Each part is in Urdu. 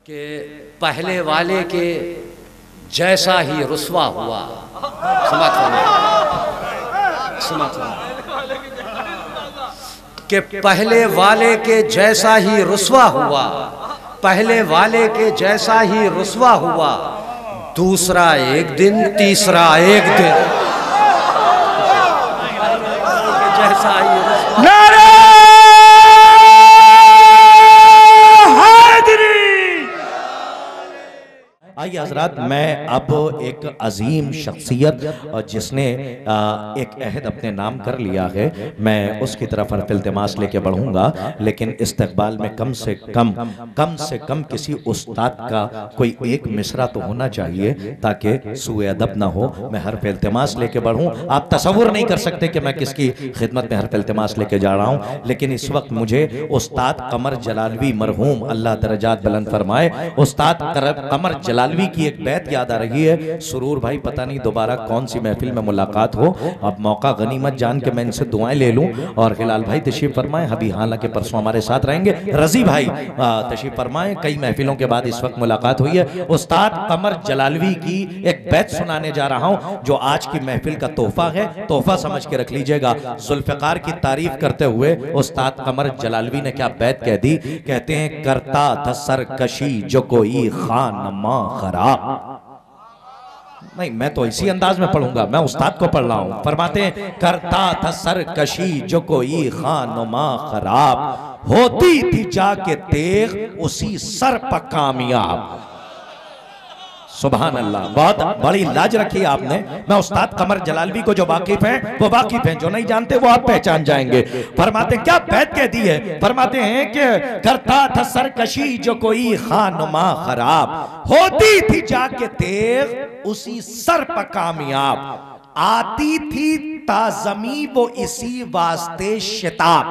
کہ پہلے والے کے جیسا ہی رسوا ہوا. سمات کہ پہلے والے کے جیسا ہی رسوا ہوا، پہلے والے کے جیسا ہی رسوا ہوا، دوسرا ایک دن تیسرا ایک دن جیسا ہی رسوا. نعرہ آئیے حضرات، میں اب ایک عظیم شخصیت جس نے ایک عہد اپنے نام کر لیا ہے، میں اس کی طرف حرف التماس لے کے بڑھوں گا، لیکن استقبال میں کم سے کم کسی استاد کا کوئی ایک مصرع تو ہونا چاہیے تاکہ سوء ادب نہ ہو. میں حرف التماس لے کے بڑھوں. آپ تصور نہیں کر سکتے کہ میں کس کی خدمت میں حرف التماس لے کے جا رہا ہوں، لیکن اس وقت مجھے استاد قمر جلالوی مرحوم اللہ درجات بلند فرمائے، استاد قمر جلالوی کی ایک بیت یاد آ رہی ہے. سرور بھائی پتہ نہیں دوبارہ کون سی محفل میں ملاقات ہو، اب موقع غنیمت جان کے میں ان سے دعائیں لے لوں. اور ہلال بھائی تشریف فرمائیں، ابھی حالانکہ پرسوں ہمارے ساتھ رہیں گے. رضی بھائی تشریف فرمائیں، کئی محفلوں کے بعد اس وقت ملاقات ہوئی ہے. استاد قمر جلالوی کی ایک بیت سنانے جا رہا ہوں جو آج کی محفل کا تحفہ ہے، تحفہ سمجھ کے رکھ لیجئے گا. ذوالفقار کی تعریف کرتے ہوئے استاد قمر جلالوی نے کیا بیت کہہ دی. کہتے ہیں کرتا تھا سرکشی جو کوئی خانما خراب. نہیں، میں تو اسی انداز میں پڑھوں گا، میں استاد کو پڑھ رہا ہوں. فرماتے ہیں کرتا تھا سرکشی جو کوئی خانما خراب، ہوتی تھی جا کے تیغ اسی سر پہ کامیاب. سبحان اللہ، بہت بڑی لاج رکھی آپ نے. میں استاد قمر جلالوی کو جو واقف ہیں وہ واقف ہیں، جو نہیں جانتے وہ آپ پہچان جائیں گے. فرماتے ہیں کیا بیت کہہ دی ہے. فرماتے ہیں کہ کرتا تھا سرکشی جو کوئی خانما خراب، ہوتی تھی جا کے تیغ اسی سر پہ کامیاب، آتی تھی تازمی وہ اسی واسطے شتاب،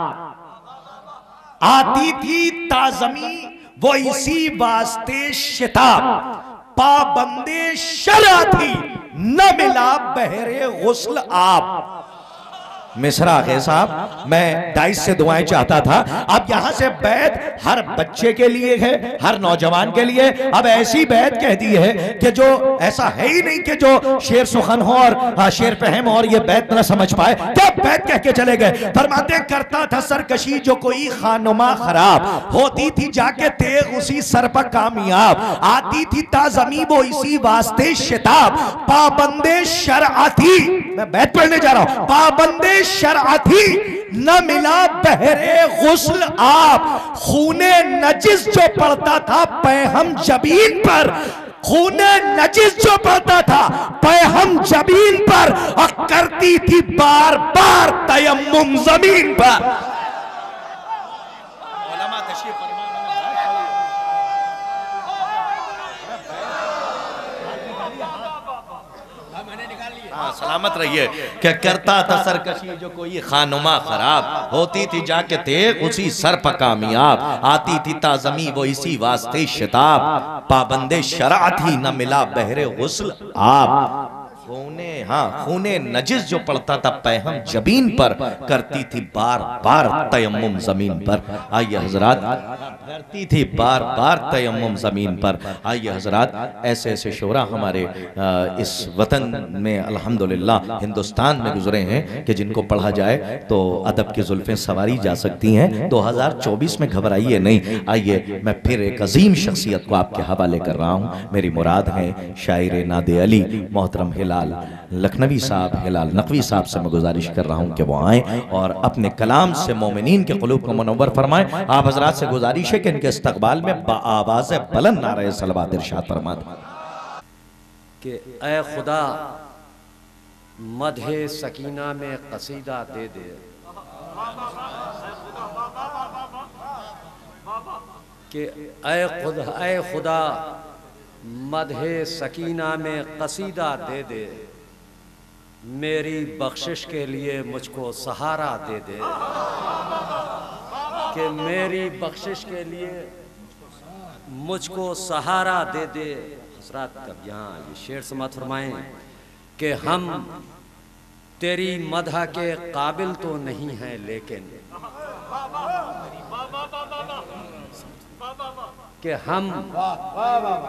آتی تھی تازمی وہ اسی واسطے شتاب، پابندے شرع تھی نہ ملا بحر غسل آب. مصرع ہے صاحب، میں ڈائس سے دعائیں چاہتا تھا. اب یہاں سے بیت ہر بچے کے لیے ہے، ہر نوجوان کے لیے. اب ایسی بیت کہہ دی ہے کہ جو ایسا ہے ہی نہیں کہ جو شیر سخن ہو اور شیر فہم اور یہ بیت نہ سمجھ پائے. کیا بیت کہہ کے چلے گئے. فرماتے ہیں کرتا تھا سرکشی جو کوئی خانما خراب، ہوتی تھی جا کے تیغ اسی سر پہ کامیاب، آتی تھی تازمی وہ اسی واسطے شتاب، پابندے شرع تھی. میں بیت پڑھنے جا رہا ہوں. پابندے شرع تھی نہ ملا بحر غسل آب، خون نجس جو پڑتا تھا پیہم جبین پر، خون نجس جو پڑتا تھا پیہم جبین پر، اور کرتی تھی بار بار تیمم زمین پر. سلامت رہیے. کہ کرتا تھا سرکشی جو کوئی خانما خراب، ہوتی تھی جا کے تیغ اسی سر پہ کامیاب، آتی تھی تازمی وہ اسی واسطے شتاب، پابندے شرع تھی نہ ملا بحر غسل آب. خون نجس جو پڑتا تھا پیہم جبین پر، کرتی تھی بار بار تیمم زمین پر. آئیے حضرات، کرتی تھی بار بار تیمم زمین پر. آئیے حضرات، ایسے ایسے شعراء ہمارے اس وطن میں الحمدللہ ہندوستان میں گزرے ہیں کہ جن کو پڑھا جائے تو ادب کی زلفیں سواری جا سکتی ہیں. 2024 میں گھبرائیے نہیں. آئیے میں پھر ایک عظیم شخصیت کو آپ کے حوالے کر رہا ہوں. میری مراد ہیں شاعر ناد علی محترم ہلال لکھنوی صاحب، ہلال نقوی صاحب سے میں گزارش کر رہا ہوں کہ وہ آئیں اور اپنے کلام سے مومنین کے قلوب کو منور فرمائیں. آپ حضرات سے گزارش ہے کہ ان کے استقبال میں بآواز بلند نعرہ صلوات ارشاد فرمائیں کہ اے خدا مدح سکینہ میں قصیدہ دے دے. کہ اے خدا مدح سکینہ میں قصیدہ دے دے، میری بخشش کے لیے مجھ کو سہارا دے دے. کہ میری بخشش کے لیے مجھ کو سہارا دے دے. حضرات کب یہاں یہ شعر سماعت فرمائیں کہ ہم تیری مدح کے قابل تو نہیں ہیں، لیکن کہ ہم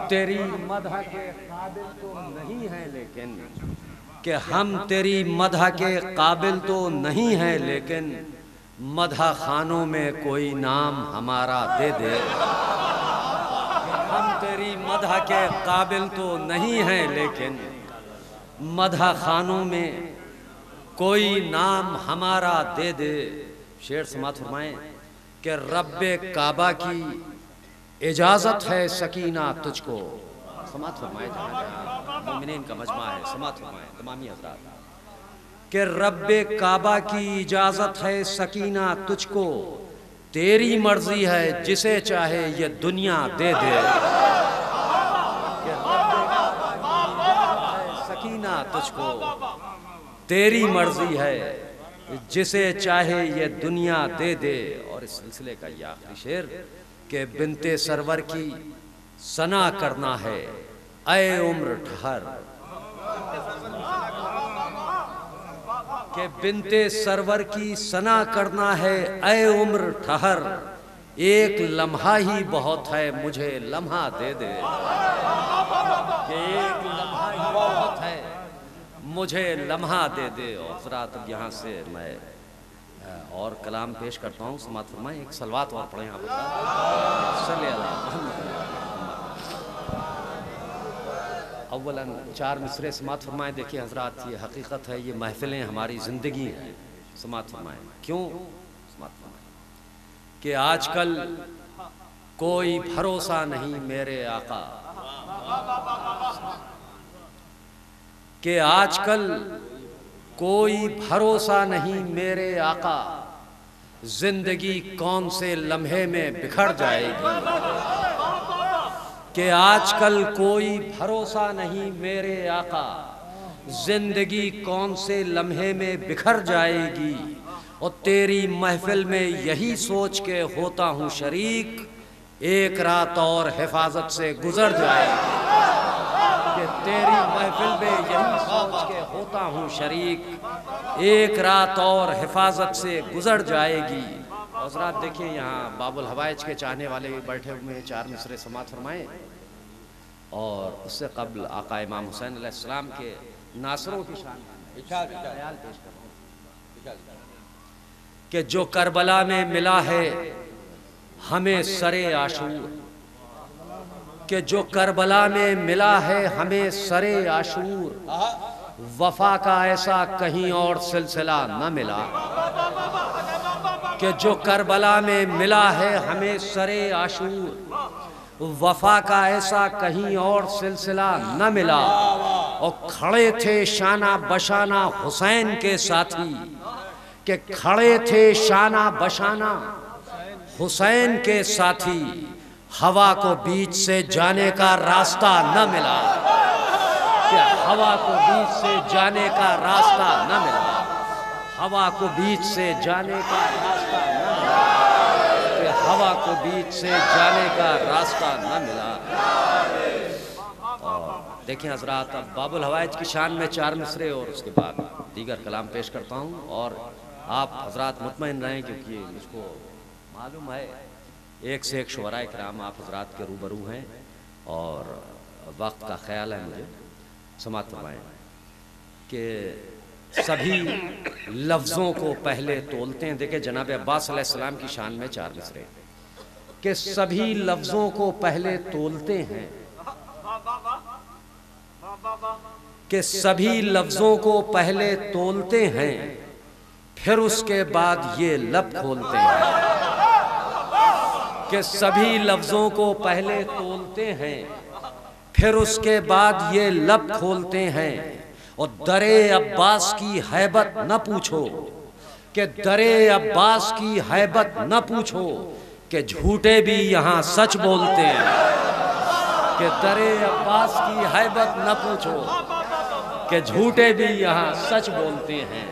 تیری مدح کے قابل تو نہیں ہیں لیکن کہ ہم تیری مدح کے قابل تو نہیں ہیں لیکن مدح خانوں میں کوئی نام ہمارا دے دے. ہم تیری مدح کے قابل تو نہیں ہیں لیکن مدح خانوں میں کوئی نام ہمارا دے دے. شعر سماعت فرمائیں کہ رب کعبہ کی اجازت ہے سکینہ تجھ کو. سماعت فرمائیں جہاں جہاں مومنین کا مجمع ہے, سماعت فرمائیں تمامی حضرات کہ رب کعبہ کی اجازت ہے سکینہ تجھ کو, تیری مرضی ہے جسے چاہے یہ دنیا دے دے. کہ رب کعبہ کی اجازت ہے سکینہ تجھ کو, تیری مرضی ہے جسے چاہے یہ دنیا دے دے. اور اس سلسلے کا یہ آخری شعر کہ بنت سرور کی ثنا کرنا ہے اے عمر ٹھہر. کہ بنت سرور کی ثنا کرنا ہے اے عمر ٹھہر, ایک لمحہ ہی بہت ہے مجھے لمحہ دے دے. کہ ایک لمحہ ہی بہت ہے مجھے لمحہ دے دے. اور حضرات اب یہاں سے میں اور کلام پیش کرتا ہوں, سماعت فرمائیں. ایک صلوات اور پڑھیں آپ صلی اللہ محمد. اولاً 4 مصرے سماعت فرمائیں. دیکھیں حضرات یہ حقیقت ہے, یہ محفلیں ہماری زندگی ہیں. سماعت فرمائیں. کیوں؟ سماعت فرمائیں کہ آج کل کوئی بھروسہ نہیں میرے آقا, کہ آج کل کوئی بھروسہ نہیں میرے آقا, زندگی کون سے لمحے میں بکھر جائے گی. کہ آج کل کوئی بھروسہ نہیں میرے آقا, زندگی کون سے لمحے میں بکھر جائے گی. اور تیری محفل میں یہی سوچ کے ہوتا ہوں شریک, ایک رات اور حفاظت سے گزر جائے گی. کہ تیری محفل میں یہی سوچ کے ہوتا ہوں شریک, ایک رات اور حفاظت سے گزر جائے گی. حضرات دیکھیں یہاں باب الحوائج کے چاہنے والے بھی بیٹھے ہوئے ہیں, 4 مصرے سماعت فرمائیں. اور اس سے قبل آقا امام حسین علیہ السلام کے ناصروں کی شان خیال پیش کرتا ہوں کہ جو کربلا میں ملا ہے ہمیں سرے عاشور. کہ جو کربلا میں ملا ہے ہمیں سرے عاشور, وفا کا ایسا کہیں اور سلسلہ نہ ملا. کہ جو کربلا میں ملا ہے ہمیں سرے عاشور, وفا کا ایسا کہیں اور سلسلہ نہ ملا. اور کھڑے تھے شانہ بشانہ حسین کے ساتھی, کہ کھڑے تھے شانہ بشانہ حسین کے ساتھی, ہوا کو بیچ سے جانے کا راستہ نہ ملا. کہ ہوا کو بیچ سے جانے کا راستہ نہ ملا. ہوا کو بیچ سے جانے کا راستہ نہ ملا. کہ ہوا کو بیچ سے جانے کا راستہ نہ ملا. اور دیکھیں حضرات اب باب الحوائج کی شان میں 4 مصرے اور اس کے بعد دیگر کلام پیش کرتا ہوں. اور آپ حضرات مطمئن رہیں کیونکہ مجھ کو معلوم ہے ایک سے ایک شعراء کرام آپ حضرات کے روبرو ہیں اور وقت کا خیال ہے مجھے. سماعت فرمائیں کہ سبھی لفظوں کو پہلے تولتے ہیں. دیکھیں جناب عباس علیہ السلام کی شان میں 4 مصرے کہ سبھی لفظوں کو پہلے تولتے ہیں. کہ سبھی لفظوں کو پہلے تولتے ہیں, پھر اس کے بعد یہ لب کھولتے ہیں. کہ سبھی لفظوں کو پہلے تولتے ہیں, پھر اس کے بعد یہ لب کھولتے ہیں. اور در عباس کی ہیبت نہ پوچھو, کہ در عباس کی ہیبت نہ پوچھو, کہ جھوٹے بھی یہاں سچ بولتے ہیں. کہ در عباس کی ہیبت نہ پوچھو, کہ جھوٹے بھی یہاں سچ بولتے ہیں.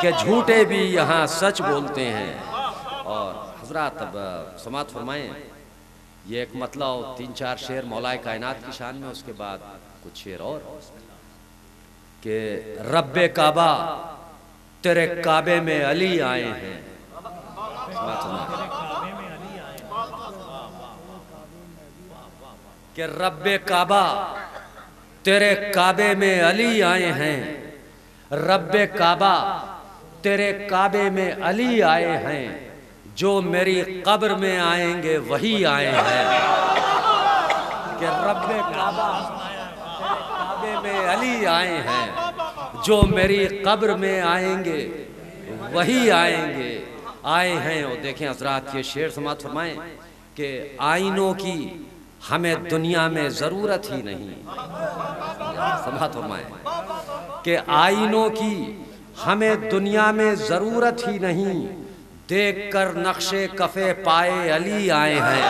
کہ جھوٹے بھی یہاں سچ بولتے ہیں. اور حضرات اب سماعت فرمائیں, یہ ایک مطلع 3-4 شعر مولا کائنات کی شان میں, اس کے بعد کچھ شعر اور کہ رب کعبہ تیرے کعبے میں علی آئے ہیں. کہ رب کعبہ تیرے کعبے میں علی آئے ہیں، رب کعبہ تیرے کعبے میں علی آئے ہیں، جو میری قبر میں آئیں گے وہی آئے ہیں۔ کہ رب کعبہ تیرے کعبے میں علی آئے ہیں، جو میری قبر میں آئیں گے وہی آئیں گے، آئے ہیں۔ اور دیکھیں حضرات، یہ شعر سماعت فرمائیں کہ آئینوں کی ہمیں دنیا میں ضرورت ہی نہیں، سماعت فرمائیں کہ آئینوں کی ہمیں دنیا میں ضرورت ہی نہیں، دیکھ کر نقش کف پائے علی آئے ہیں۔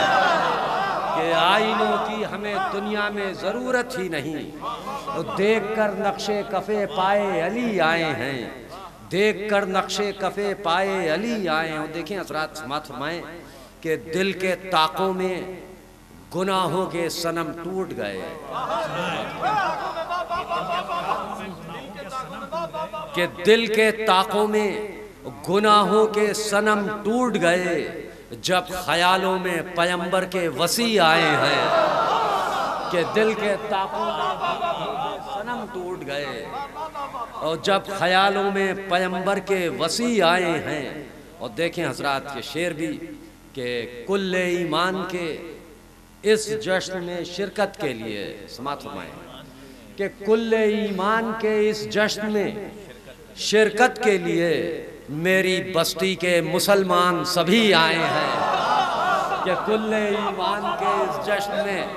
کہ آئینوں کی ہمیں دنیا میں ضرورت ہی نہیں، دیکھ کر نقش کف پائے علی آئے ہیں، دیکھ کر نقش کف پائے علی آئے ہیں۔ اور دیکھیں حضرات، سماعت فرمائیں کہ دل کے طاقوں میں گناہوں کے صنم ٹوٹ گئے، کہ دل کے طاقوں میں گناہوں کے صنم ٹوٹ گئے، جب خیالوں میں پیمبر کے وسیع آئے ہیں۔ کہ دل کے طاقوں میں صنم ٹوٹ گئے اور جب خیالوں میں پیمبر کے وسیع آئے ہیں۔ اور دیکھیں حضرات، یہ شعر بھی کہ کل ایمان کے اس جشن میں شرکت کے لیے، سماعت فرمائیں کہ کل ایمان کے اس جشن میں شرکت کے لیے میری بستی کے مسلمان سبھی آئے ہیں۔ کہ کل ایمان کے اس جشن میں،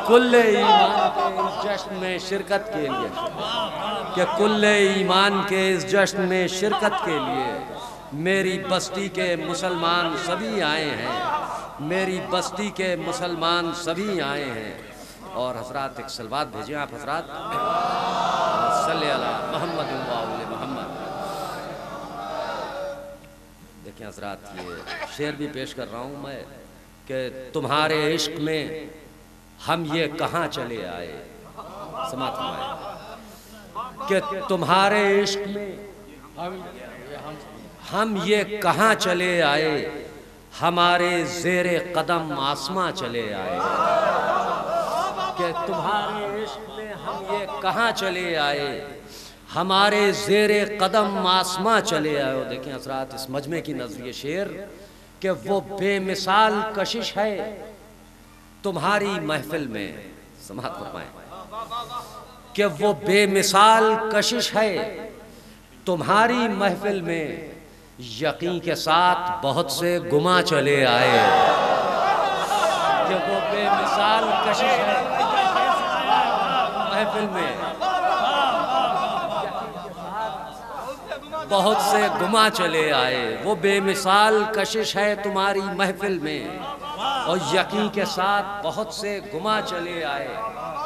کل ایمان کے اس جشن میں شرکت کے لیے، کہ کل ایمان کے اس جشن میں شرکت کے لیے میری بستی کے مسلمان سبھی آئے ہیں، میری بستی کے مسلمان سبھی آئے ہیں۔ اور حضرات ایک صلوات بھیجیں آپ حضرات، صلی اللہ محمد و آل محمد۔ دیکھیں حضرات، یہ شعر بھی پیش کر رہا ہوں میں کہ تمہارے عشق میں ہم یہ کہاں چلے آئے، سماعت فرمائیں کہ تمہارے عشق میں ہم یہ کہاں چلے آئے، ہمارے زیر قدم آسماں چلے آئے۔ کہ تمہارے عشق میں ہم یہ کہاں چلے آئے، ہمارے زیر قدم آسماں چلے آئے۔ اور دیکھیں حضرات، اس مجمع کی نظر یہ شعر کہ وہ بے مثال کشش ہے تمہاری محفل میں، سماعت فرمائیں کہ وہ بے مثال کشش ہے تمہاری محفل میں، یقین کے ساتھ بہت سے گما چلے آئے۔ کہ وہ بے مثال کشش ہے محفل میں، بہت سے گما چلے آئے۔ وہ بے مثال کشش ہے تمہاری محفل میں، اور یقین کے ساتھ بہت سے گما چلے آئے۔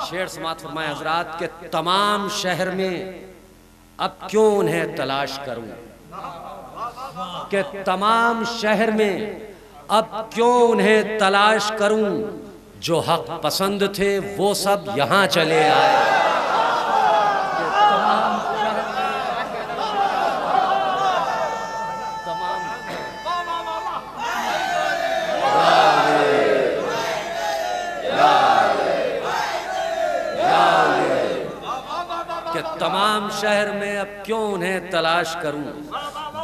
شعر سماعت فرمائے حضرات کہ تمام شہر میں اب کیوں انہیں تلاش کروں، کہ تمام شہر میں اب کیوں انہیں تلاش کروں، جو حق پسند تھے وہ سب یہاں چلے آئے۔ کہ تمام شہر میں اب کیوں انہیں تلاش کروں،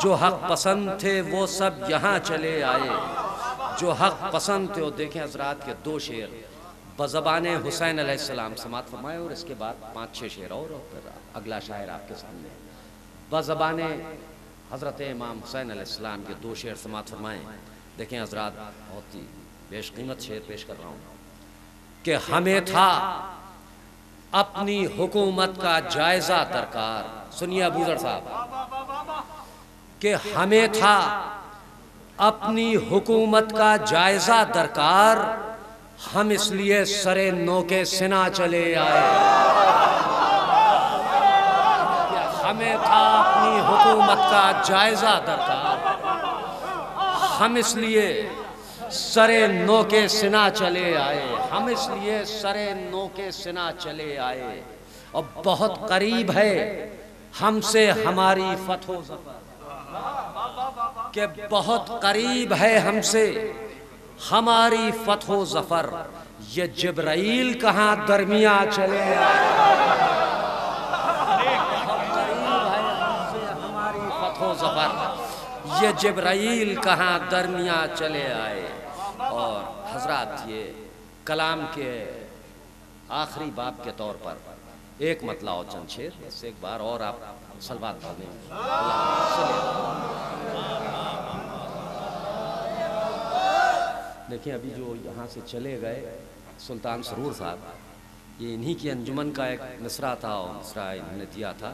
جو حق پسند تھے وہ سب یہاں چلے آئے، جو حق پسند تھے۔ اور دیکھیں حضرات کے دو شعر بزبان حسین علیہ السلام، سماعت فرمائے، اور اس کے بعد 5-6 شعر اور پھر اگلا شاعر آپ کے سامنے بزبان حضرت امام حسین علیہ السلام کے دو شعر سماعت فرمائیں۔ دیکھیں حضرات، بہت ہی بیش قیمت شعر پیش کر رہا ہوں کہ ہمیں تھا اپنی حکومت کا جائزہ درکار۔ سنیے ابو ذر صاحب کہ ہمیں تھا اپنی حکومت کا جائزہ درکار، ہم اس لیے سرے نو کے سنا چلے آئے۔ ہمیں تھا اپنی حکومت کا جائزہ درکار، ہم اس لیے سرے نو کے سنا چلے آئے، ہم اس لیے سرے نو کے سنا چلے آئے۔ اور بہت قریب ہے ہم سے ہماری فتح و ظفر، کہ بہت قریب ہے ہم سے ہماری فتح و ظفر، یہ جبرائیل کہاں درمیاں چلے آئے۔ ہماری فتح و ظفر، یہ جبرائیل کہاں درمیاں چلے آئے۔ اور حضرات یہ کلام کے آخری باب کے طور پر ایک مطلع اور چند شعر، اس ایک بار اور آپ صلوات پڑھیں۔ دیکھیں ابھی جو یہاں سے چلے گئے سلطان سرور صاحب، یہ انہی کی انجمن کا ایک مصرع تھا، اور مصرع انہوں نے دیا تھا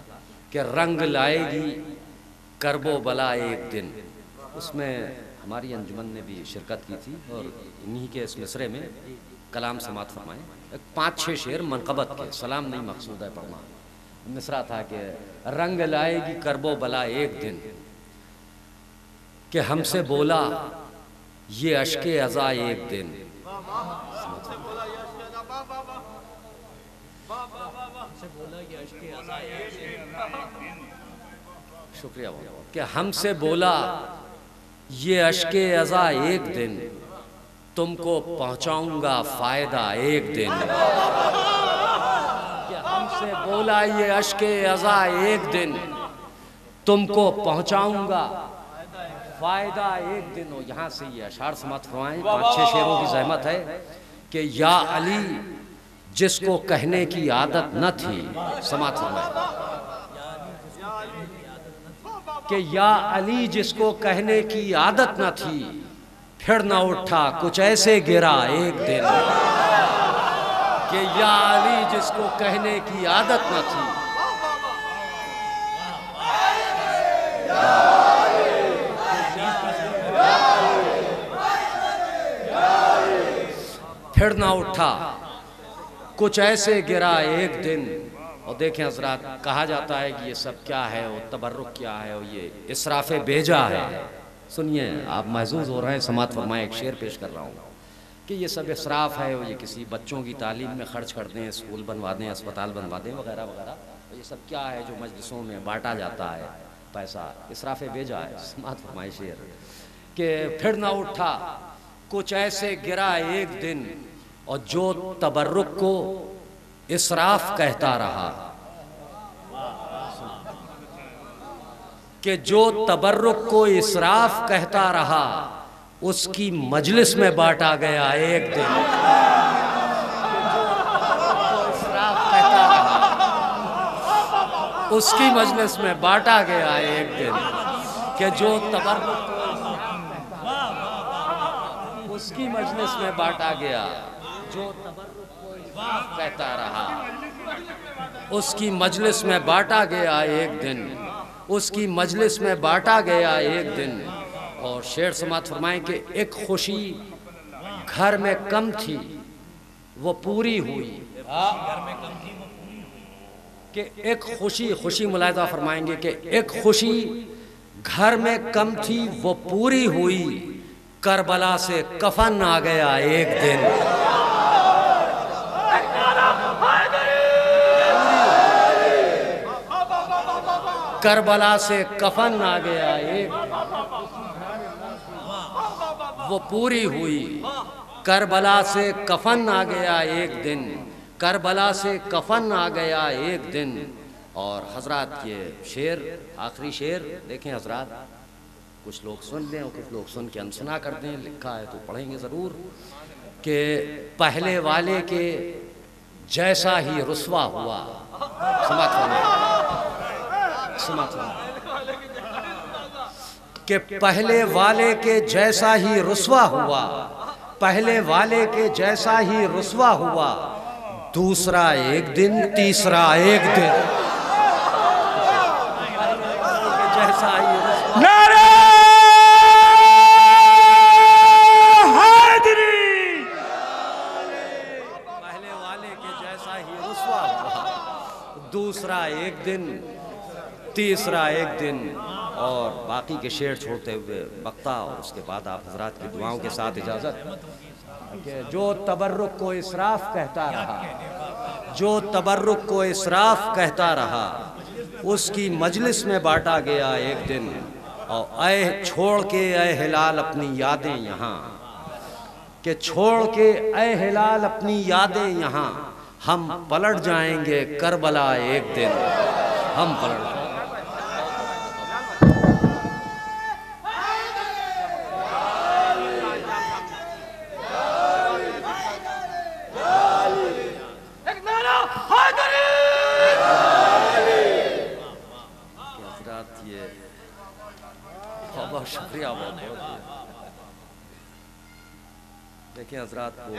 کہ رنگ لائے گی کرب و بلا ایک دن۔ اس میں ہماری انجمن نے بھی شرکت کی تھی، اور انہی کے اس مصرے میں کلام سماعت فرمائیں۔ 5-6 شعر منقبت کے، سلام نہیں مقصود ہے پڑھنا۔ مصرع تھا کہ رنگ لائے گی کرب و بلا ایک دن، کہ ہم سے بولا یہ اشک عزا ایک دن۔ شکریہ کہ ہم سے بولا یہ اشک عزا ایک دن، تم کو پہنچاؤں گا فائدہ ایک دن۔ کہ ہم سے بولا یہ اشک عزا ایک دن، تم کو پہنچاؤں گا فائدہ ایک دن۔ اور یہاں سے یہ اشعار سماعت فرمائیں۔ 5-6 شعروں کی زحمت ہے کہ یا علی جس کو کہنے کی عادت نہ تھی، سماعت فرمائیں کہ یا علی جس کو کہنے کی عادت نہ تھی، پھر نہ اٹھا کچھ ایسے گرا ایک دن۔ کہ یا علی جس کو کہنے کی عادت نہ تھی، پھر نہ اٹھا کچھ ایسے گرا ایک دن۔ اور دیکھیں حضرات، کہا جاتا ہے کہ یہ سب کیا ہے، وہ تبرک کیا ہے، اور یہ اسراف بیجا ہے۔ سنیے، آپ محظوظ ہو رہے ہیں، سماعت فرمائیں، ایک شعر پیش کر رہا ہوں کہ یہ سب اسراف ہے، اور یہ کسی بچوں کی تعلیم میں خرچ کر دیں، اسکول بنوا دیں، اسپتال بنوا دیں، وغیرہ وغیرہ۔ یہ سب کیا ہے جو مجلسوں میں بانٹا جاتا ہے پیسہ، اسراف بیجا ہے۔ سماعت فرمائیں شعر کہ پھر نہ اٹھا کچھ ایسے گرا ایک دن، اور جو تبرک کو اسراف کہتا رہا، کہ جو تبرک کو اسراف کہتا رہا، اس کی مجلس میں بانٹا گیا ایک دن۔ اس کی مجلس میں بانٹا گیا ایک دن، کہ جو تبرک کو اس کی مجلس میں بانٹا گیا، جو تبرک کو اسراف کہتا رہا، اس کی مجلس میں بانٹا گیا ایک دن، اس کی مجلس میں بانٹا گیا ایک دن۔ اور شعر سماعت فرمائیں کہ ایک خوشی گھر میں کم تھی وہ پوری ہوئی۔ کہ ایک خوشی ملاحظہ فرمائیں گے کہ ایک خوشی گھر میں کم تھی وہ پوری ہوئی، کربلا سے کفن آ گیا ایک دن۔ کربلا سے کفن آ گیا ایک دن، وہ پوری ہوئی، کربلا سے کفن آ گیا ایک دن، کربلا سے کفن آ گیا ایک دن۔ اور حضرات یہ شعر، آخری شعر دیکھیں حضرات، کچھ لوگ سن لیں اور کچھ لوگ سن کے انسنا کر دیں، لکھا ہے تو پڑھیں گے ضرور کہ پہلے والے کے جیسا ہی رسوا ہوا۔ سماعت فرمائیں کہ پہلے والے کے جیسا ہی رسوا ہوا، پہلے والے کے جیسا ہی رسوا ہوا، دوسرا ایک دن تیسرا ایک دن، جیسا ہی رسوا۔ نعرہ حیدری! پہلے والے کے جیسا ہی رسوا ہوا، دوسرا ایک دن تیسرا ایک دن۔ اور باقی کے شعر چھوڑتے ہوئے وقتہ، اور اس کے بعد آپ حضرات کی دعاؤں کے ساتھ اجازت کہ جو تبرک کو اسراف کہتا رہا، جو تبرک کو اسراف کہتا رہا، اس کی مجلس میں بانٹا گیا ایک دن۔ اور اے چھوڑ کے اے ہلال اپنی یادیں یہاں، کہ چھوڑ کے اے ہلال اپنی یادیں یہاں، ہم پلٹ جائیں گے کربلا ایک دن، ہم پلٹ جائیں گے۔ حضرات یہ بہت شکریہ، بہت دیکھیں حضرات کو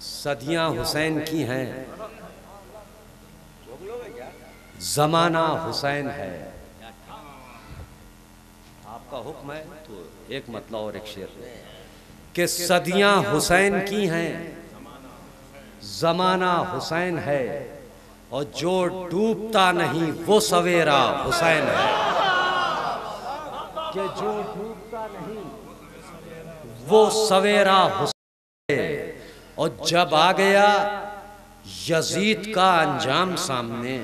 صدیاں حسین کی ہیں، زمانہ حسین ہے۔ آپ کا حکم ہے تو ایک مطلع اور ایک شعر کہ صدیاں حسین کی ہیں، زمانہ حسین ہے، اور جو ڈوبتا نہیں وہ سویرا حسین ہے، کہ جو ڈوبتا نہیں وہ سویرا حسین ہے، اور جب آ گیا یزید کا انجام سامنے،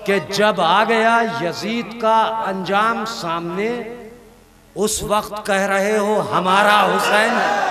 کہ جب آ گیا یزید کا انجام سامنے، اس وقت کہہ رہے ہو ہمارا حسین ہے۔